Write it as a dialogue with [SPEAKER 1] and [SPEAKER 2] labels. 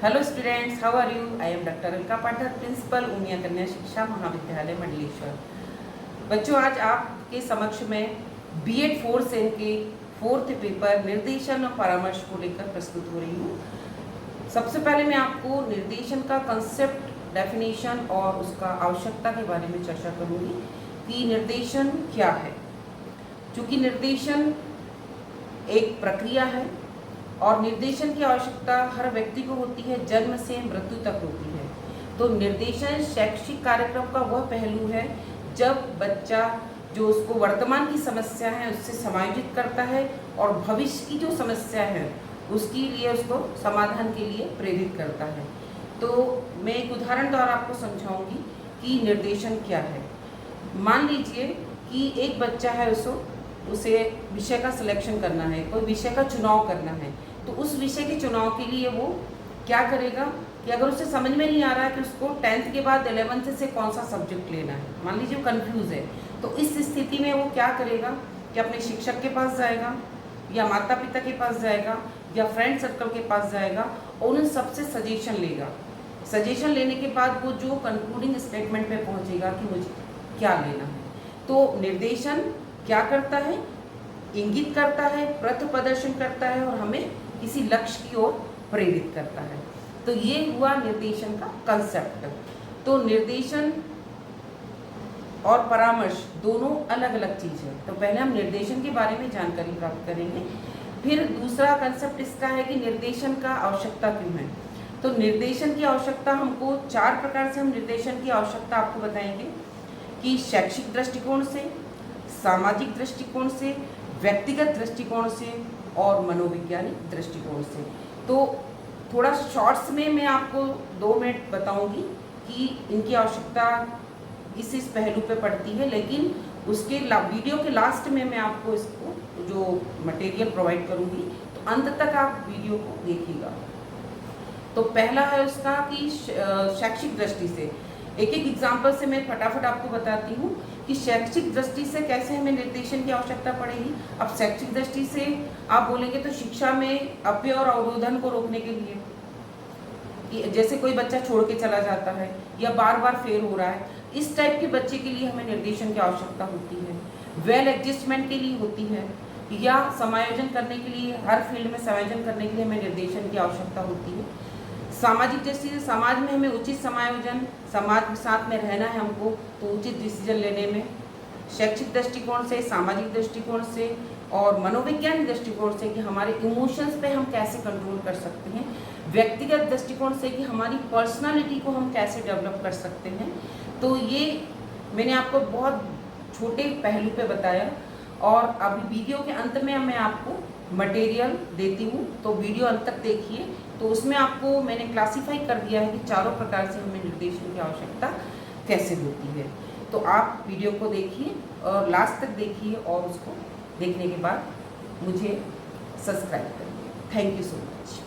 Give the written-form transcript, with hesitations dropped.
[SPEAKER 1] Hello students, how are you? I am doctor Alka Pathak, principal Umiya Kanya Shiksha महाविद्यालय मंडलेश्वर। बच्चों, आज आपके समक्ष में बीएड 4 सेम के 4th पेपर निर्देशन और परामर्श को लेकर प्रस्तुत हो रही हूँ। सबसे पहले मैं आपको निर्देशन का कंसेप्ट, डेफिनेशन और उसका आवश्यकता के बारे में चर्चा करूँगी कि निर्देशन क्या है। चूँकि निर्देशन एक प्रक्रिया है और निर्देशन की आवश्यकता हर व्यक्ति को होती है, जन्म से मृत्यु तक होती है। तो निर्देशन शैक्षिक कार्यक्रम का वह पहलू है जब बच्चा जो उसको वर्तमान की समस्या है उससे समायोजित करता है और भविष्य की जो समस्या है उसके लिए उसको समाधान के लिए प्रेरित करता है। तो मैं एक उदाहरण द्वारा आपको समझाऊंगी कि निर्देशन क्या है। मान लीजिए कि एक बच्चा है, उसे विषय का सिलेक्शन करना है, कोई विषय का चुनाव करना है। तो उस विषय के चुनाव के लिए वो क्या करेगा कि अगर उसे समझ में नहीं आ रहा है कि उसको 10th के बाद 11th से कौन सा सब्जेक्ट लेना है, मान लीजिए वो कंफ्यूज है, तो इस स्थिति में वो क्या करेगा कि अपने शिक्षक के पास जाएगा या माता पिता के पास जाएगा या फ्रेंड सर्कल के पास जाएगा और उन सबसे सजेशन लेगा। सजेशन लेने के बाद वो जो कंक्लूडिंग स्टेटमेंट पे पहुंचेगा कि मुझे क्या लेना है। तो निर्देशन क्या करता है? इंगित करता है, पथ प्रदर्शन करता है और हमें किसी लक्ष्य की ओर प्रेरित करता है। तो ये हुआ निर्देशन का कंसेप्ट। तो निर्देशन और परामर्श दोनों अलग अलग चीज़ है। तो पहले हम निर्देशन के बारे में जानकारी प्राप्त करेंगे, फिर दूसरा कंसेप्ट इसका है कि निर्देशन का आवश्यकता क्यों है। तो निर्देशन की आवश्यकता हमको 4 प्रकार से हम निर्देशन की आवश्यकता आपको बताएंगे कि शैक्षिक दृष्टिकोण से, सामाजिक दृष्टिकोण से, व्यक्तिगत दृष्टिकोण से और मनोवैज्ञानिक दृष्टिकोण से। तो थोड़ा शॉर्ट्स में मैं आपको 2 मिनट बताऊंगी कि इनकी आवश्यकता इस पहलू पे पड़ती है, लेकिन उसके वीडियो के लास्ट में मैं आपको इसको जो मटेरियल प्रोवाइड करूंगी, तो अंत तक आप वीडियो को देखिएगा। तो पहला है उसका कि शैक्षिक दृष्टि से एक एग्जाम्पल से मैं फटाफट आपको बताती हूँ कि शैक्षिक दृष्टि से कैसे हमें निर्देशन की आवश्यकता पड़ेगी। अब शैक्षिक दृष्टि से आप बोलेंगे तो शिक्षा में अपव्यय और अवरोधन को रोकने के लिए, कि जैसे कोई बच्चा छोड़ के चला जाता है या बार बार फेल हो रहा है, इस टाइप के बच्चे के लिए हमें निर्देशन की आवश्यकता होती है। वेल एडजस्टमेंट के लिए होती है, या समायोजन करने के लिए, हर फील्ड में समायोजन करने के लिए हमें निर्देशन की आवश्यकता होती है। सामाजिक दृष्टि से समाज में हमें उचित समायोजन, समाज के साथ में रहना है हमको, तो उचित डिसीजन लेने में। शैक्षिक दृष्टिकोण से, सामाजिक दृष्टिकोण से और मनोवैज्ञानिक दृष्टिकोण से कि हमारे इमोशंस पे हम कैसे कंट्रोल कर सकते हैं। व्यक्तिगत दृष्टिकोण से कि हमारी पर्सनालिटी को हम कैसे डेवलप कर सकते हैं। तो ये मैंने आपको बहुत छोटे पहलू पे बताया और अभी वीडियो के अंत में मैं आपको मटेरियल देती हूँ, तो वीडियो अंत तक देखिए। तो उसमें आपको मैंने क्लासीफाई कर दिया है कि चारों प्रकार से हमें निर्देशन की आवश्यकता कैसे होती है। तो आप वीडियो को देखिए और लास्ट तक देखिए और उसको देखने के बाद मुझे सब्सक्राइब करिए। Thank you so much.